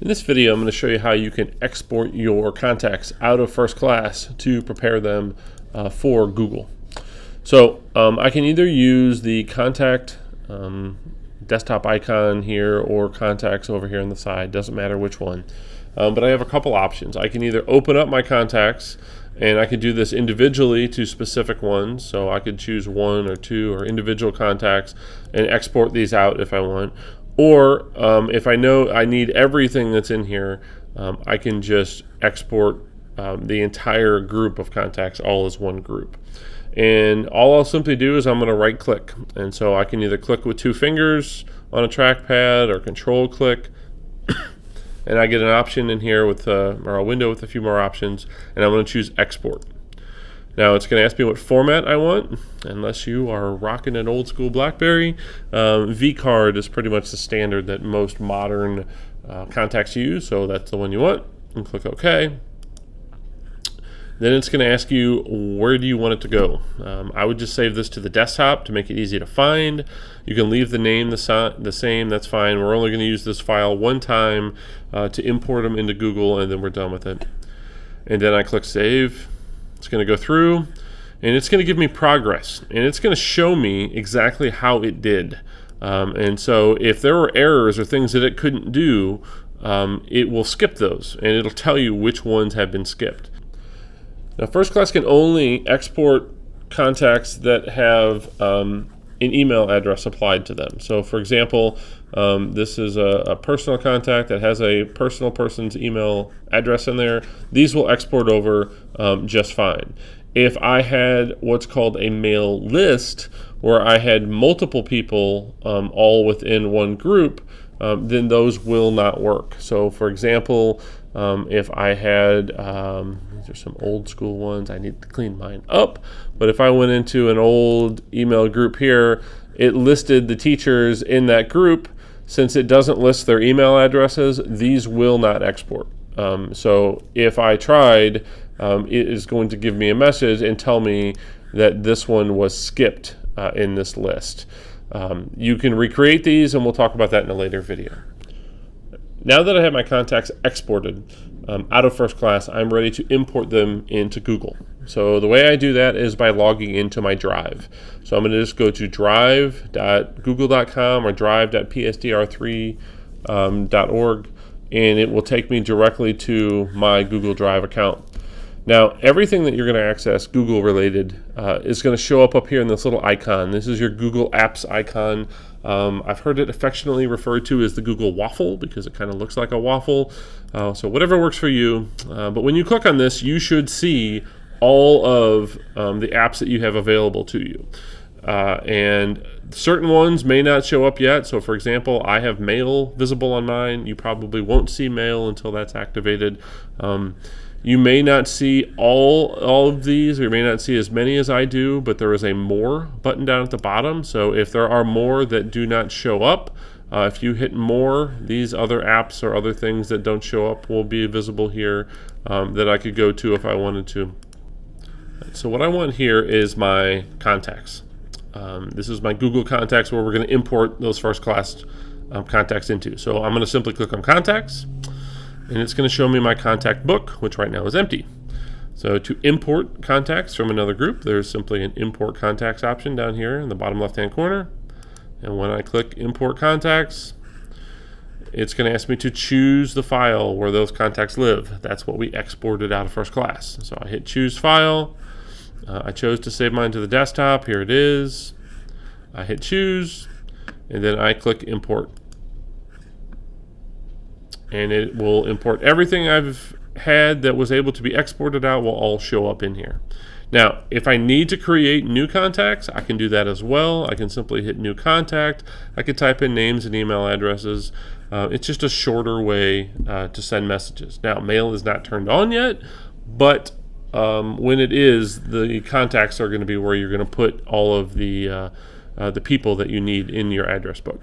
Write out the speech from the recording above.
In this video, I'm going to show you how you can export your contacts out of FirstClass to prepare them for Google. So I can either use the contact desktop icon here or contacts over here on the side, doesn't matter which one. But I have a couple options. I can either open up my contacts, and I could do this individually to specific ones. So I could choose one or two or individual contacts and export these out if I want. Or if I know I need everything that's in here, I can just export the entire group of contacts all as one group. And all I'll simply do is I'm going to right click. And so I can either click with two fingers on a trackpad or control click. And I get an option in here with or a window with a few more options, and I'm going to choose export. Now it's going to ask me what format I want. Unless you are rocking an old school BlackBerry, vCard is pretty much the standard that most modern contacts use, so that's the one you want, and click OK. Then it's going to ask you, where do you want it to go? I would just save this to the desktop to make it easy to find. You can leave the name the same, that's fine. We're only going to use this file one time to import them into Google, and then we're done with it. And then I click Save. It's going to go through, and it's going to give me progress, and it's going to show me exactly how it did. And so if there were errors or things that it couldn't do, it will skip those, and it'll tell you which ones have been skipped. Now, FirstClass can only export contacts that have an email address applied to them. So, for example, this is a personal contact that has a person's email address in there. These will export over just fine. If I had what's called a mail list, where I had multiple people all within one group, then those will not work. So, for example, if I had, these are some old school ones, I need to clean mine up, but if I went into an old email group here, it listed the teachers in that group. Since it doesn't list their email addresses, these will not export. So if I tried, it is going to give me a message and tell me that this one was skipped in this list. You can recreate these, and we'll talk about that in a later video. Now that I have my contacts exported out of FirstClass, I'm ready to import them into Google. So the way I do that is by logging into my Drive. So I'm going to just go to drive.google.com or drive.psdr3.org, and it will take me directly to my Google Drive account. Now, everything that you're going to access Google related is going to show up here in this little icon. This is your Google Apps icon. I've heard it affectionately referred to as the Google waffle because it kind of looks like a waffle. So whatever works for you. But when you click on this, you should see all of the apps that you have available to you. And certain ones may not show up yet. So for example, I have Mail visible on mine. You probably won't see Mail until that's activated. You may not see all of these, or you may not see as many as I do, but there is a More button down at the bottom. So if there are more that do not show up, if you hit More, these other apps or other things that don't show up will be visible here that I could go to if I wanted to. So what I want here is my contacts. This is my Google contacts where we're going to import those FirstClass contacts into. So I'm going to simply click on Contacts, and it's going to show me my contact book, which right now is empty. So to import contacts from another group, there's simply an Import Contacts option down here in the bottom left-hand corner. And when I click Import Contacts, it's going to ask me to choose the file where those contacts live. That's what we exported out of FirstClass. So I hit Choose File. I chose to save mine to the desktop. Here it is. I hit Choose, and then I click Import. And it will import everything I've had that was able to be exported out will all show up in here. Now, if I need to create new contacts, I can do that as well. I can simply hit New Contact. I can type in names and email addresses. It's just a shorter way to send messages. Now, Mail is not turned on yet, but when it is, the contacts are going to be where you're going to put all of the people that you need in your address book.